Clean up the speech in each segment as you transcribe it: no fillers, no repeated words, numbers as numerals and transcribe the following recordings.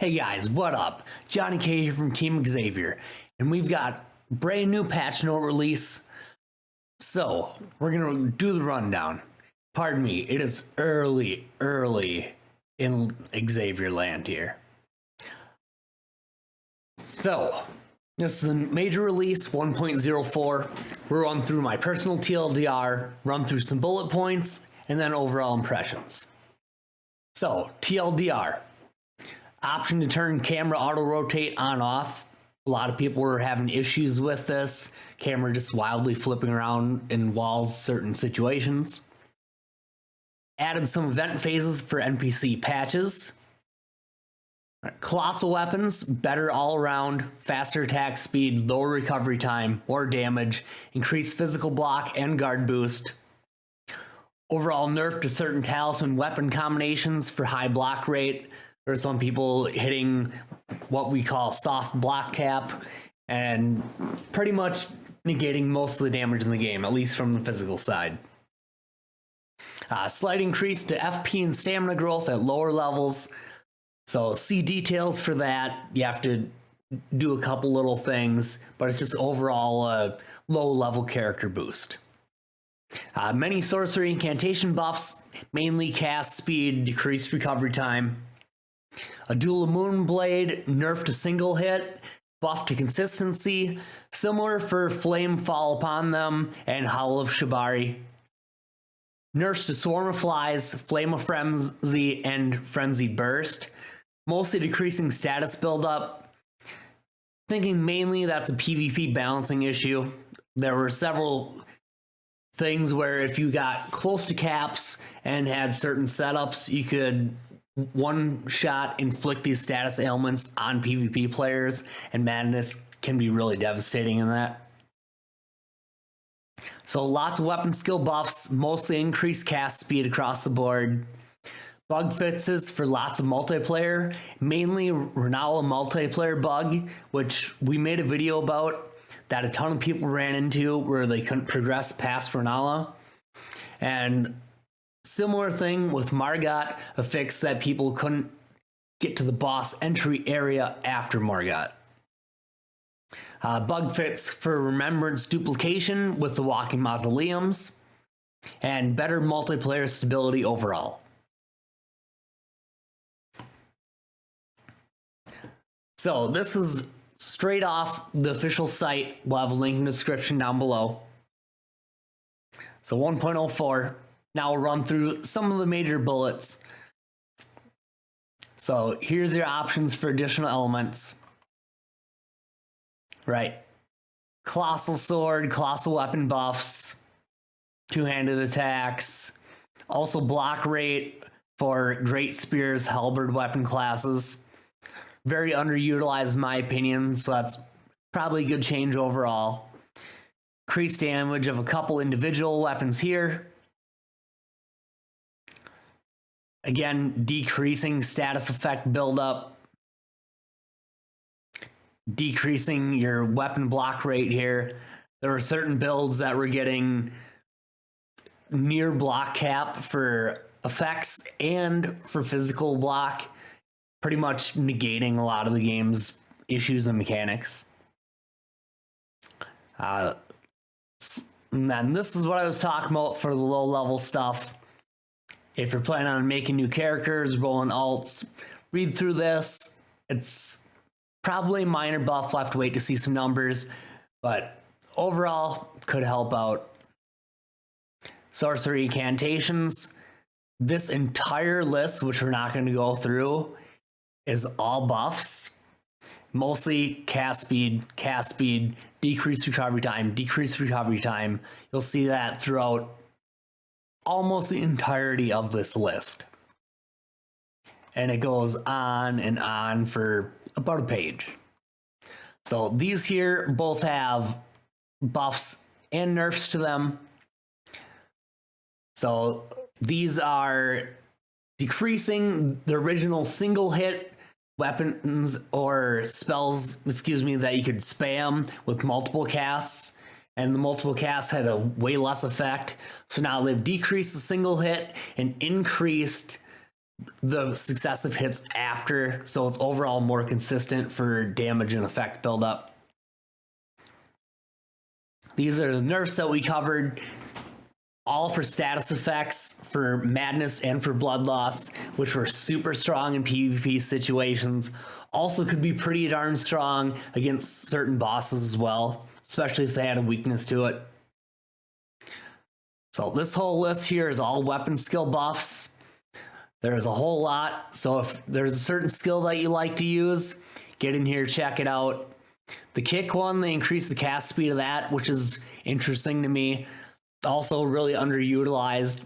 Hey guys, what up? Johnny K here from Team Xzavieur, and we've got brand new patch note release. So, we're gonna do the rundown. Pardon me, it is early in Xzavieur land here. So, this is a major release, 1.04. We'll run through my personal TLDR, run through some bullet points, and then overall impressions. So, TLDR. Option to turn camera auto rotate on off. A lot of people were having issues with this. Camera just wildly flipping around in walls, certain situations. Added some event phases for NPC patches. Colossal weapons, better all around, faster attack speed, lower recovery time, more damage, increased physical block and guard boost. Overall nerf to certain talisman weapon combinations for high block rate. There's some people hitting what we call soft block cap and pretty much negating most of the damage in the game, at least from the physical side. Slight increase to FP and stamina growth at lower levels. So see details for that. You have to do a couple little things, but it's just overall a low level character boost. Many sorcery incantation buffs, mainly cast speed, decreased recovery time. Adula moonblade, nerf to single hit, buff to consistency, similar for flame fall upon them and howl of shibari. Nerfs to swarm of flies, flame of frenzy, and frenzied burst, mostly decreasing status buildup. Thinking mainly that's a PvP balancing issue. There were several things where if you got close to caps and had certain setups, you could one shot inflict these status ailments on PvP players, and madness can be really devastating in that. So lots of weapon skill buffs, mostly increased cast speed across the board. Bug fixes for lots of multiplayer, mainly Renala multiplayer bug, which we made a video about that a ton of people ran into where they couldn't progress past Renala. And similar thing with Margot, a fix that people couldn't get to the boss entry area after Margot. Bug fix for remembrance duplication with the walking mausoleums, and better multiplayer stability overall. So this is straight off the official site. We'll have a link in the description down below. So 1.04. Now we'll run through some of the major bullets. So here's your options for additional elements. Right. Colossal sword, colossal weapon buffs, two-handed attacks, also block rate for great spears, halberd weapon classes. Very underutilized in my opinion, so that's probably a good change overall. Increased damage of a couple individual weapons here. Again, decreasing status effect buildup. Decreasing your weapon block rate here. There were certain builds that were getting near block cap for effects and for physical block, pretty much negating a lot of the game's issues and mechanics. And then this is what I was talking about for the low level stuff. If you're planning on making new characters, rolling alts, read through this. It's probably a minor buff, left to wait to see some numbers, but overall could help out. Sorcery incantations. This entire list, which we're not going to go through, is all buffs. Mostly cast speed, decreased recovery time. You'll see that throughout almost the entirety of this list. And it goes on and on for about a page. So these here both have buffs and nerfs to them. So these are decreasing the original single hit weapons or spells, that you could spam with multiple casts, and the multiple casts had a way less effect. So now they've decreased the single hit and increased the successive hits after, so it's overall more consistent for damage and effect buildup. These are the nerfs that we covered, all for status effects, for madness, and for blood loss, which were super strong in PvP situations. Also could be pretty darn strong against certain bosses as well, especially if they had a weakness to it. So this whole list here is all weapon skill buffs. There's a whole lot, so if there's a certain skill that you like to use, get in here, check it out. The kick one, they increase the cast speed of that, which is interesting to me. Also really underutilized,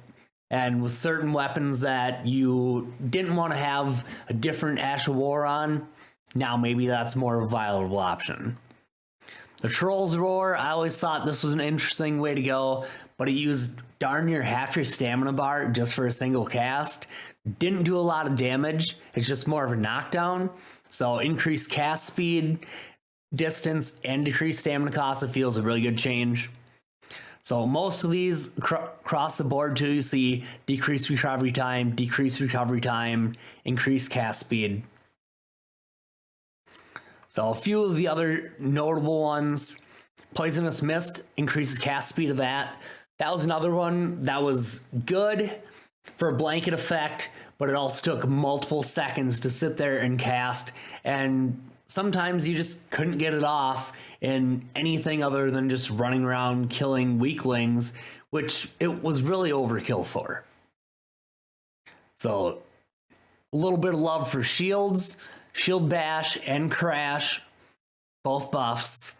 and with certain weapons that you didn't want to have a different Ash of War on, now maybe that's more of a viable option. The Troll's Roar, I always thought this was an interesting way to go, but it used darn near half your stamina bar just for a single cast. Didn't do a lot of damage, it's just more of a knockdown. So increased cast speed, distance, and decreased stamina cost, it feels a really good change. So most of these across the board too, you see decreased recovery time, increased cast speed. So a few of the other notable ones, Poisonous Mist increases cast speed of that. That was another one that was good for a blanket effect, but it also took multiple seconds to sit there and cast, and sometimes you just couldn't get it off in anything other than just running around killing weaklings, which it was really overkill for. So a little bit of love for shields, shield bash and crash, both buffs.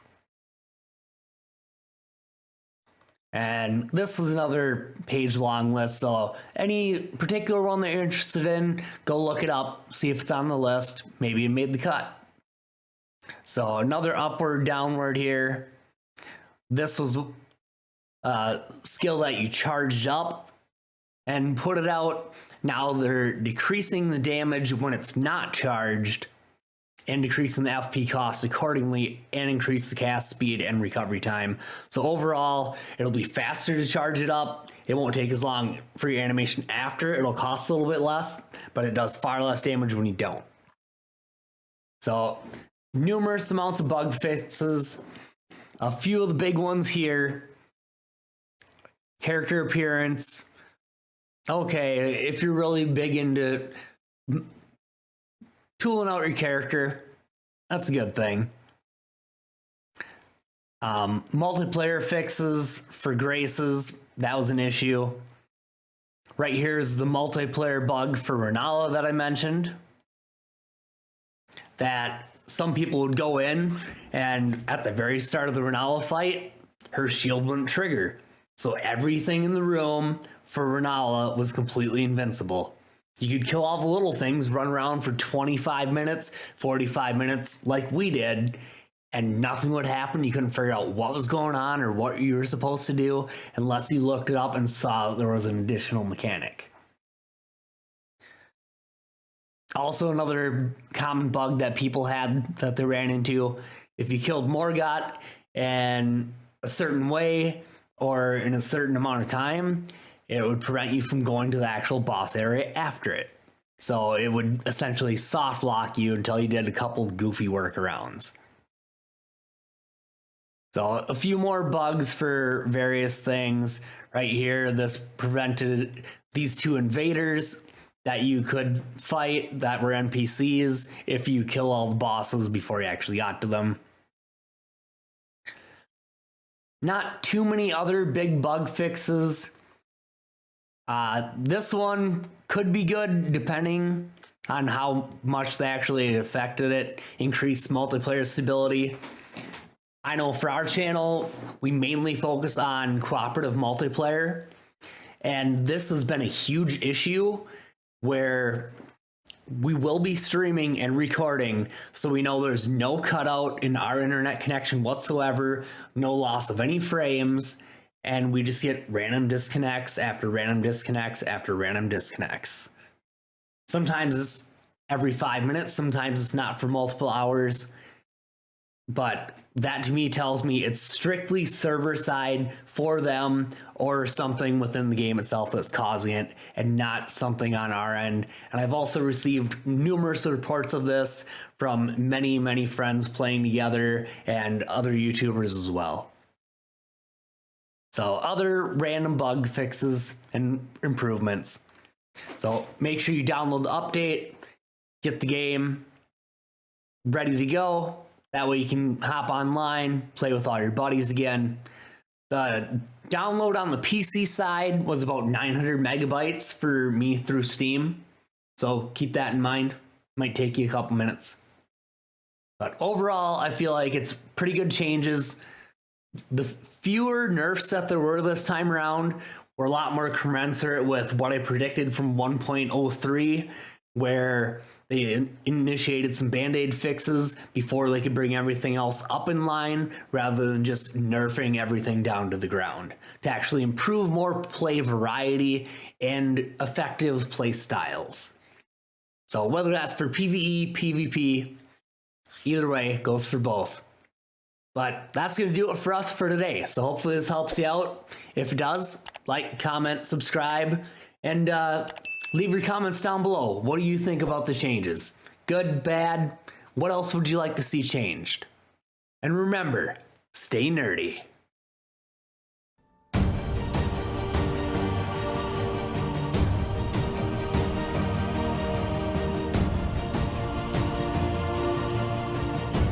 And this is another page long list, so any particular one that you're interested in, go look it up, see if it's on the list, maybe it made the cut. So another upward, downward here. This was a skill that you charged up and put it out. Now they're decreasing the damage when it's not charged and decreasing the FP cost accordingly, and increase the cast speed and recovery time. So overall, it'll be faster to charge it up. It won't take as long for your animation after. It'll cost a little bit less, but it does far less damage when you don't. So numerous amounts of bug fixes. A few of the big ones here. Character appearance. Okay, if you're really big into tooling out your character, that's a good thing. Multiplayer fixes for graces, that was an issue. Right here is the multiplayer bug for Renala that I mentioned. That some people would go in, and at the very start of the Renala fight, her shield wouldn't trigger. So everything in the room for Renala was completely invincible. You could kill all the little things, run around for 25 minutes, 45 minutes like we did, and nothing would happen. You couldn't figure out what was going on or what you were supposed to do unless you looked it up and saw there was an additional mechanic. Also, another common bug that people had that they ran into, if you killed Morgott in a certain way or in a certain amount of time, it would prevent you from going to the actual boss area after it. So it would essentially soft lock you until you did a couple goofy workarounds. So a few more bugs for various things. Right here, this prevented these two invaders that you could fight that were NPCs if you kill all the bosses before you actually got to them. Not too many other big bug fixes. This one could be good depending on how much they actually affected it. Increased multiplayer stability. I know for our channel, we mainly focus on cooperative multiplayer, and this has been a huge issue where we will be streaming and recording, so we know there's no cutout in our internet connection whatsoever, no loss of any frames, and we just get random disconnects after random disconnects after random disconnects. Sometimes it's every 5 minutes, sometimes it's not for multiple hours. but that to me tells me it's strictly server side for them or something within the game itself that's causing it and not something on our end. And I've also received numerous reports of this from many friends playing together and other YouTubers as well. So other random bug fixes and improvements. So make sure you download the update, get the game ready to go. That way you can hop online, play with all your buddies again. The download on the PC side was about 900 megabytes for me through Steam. So keep that in mind. Might take you a couple minutes. But overall, I feel like it's pretty good changes. The fewer nerfs that there were this time around were a lot more commensurate with what I predicted from 1.03, where they initiated some band-aid fixes before they could bring everything else up in line, rather than just nerfing everything down to the ground, to actually improve more play variety and effective play styles. So whether that's for PvE, PvP, either way, goes for both. But that's going to do it for us for today. So hopefully this helps you out. If it does, like, comment, subscribe, and leave your comments down below. What do you think about the changes? Good, bad? What else would you like to see changed? And remember, stay nerdy.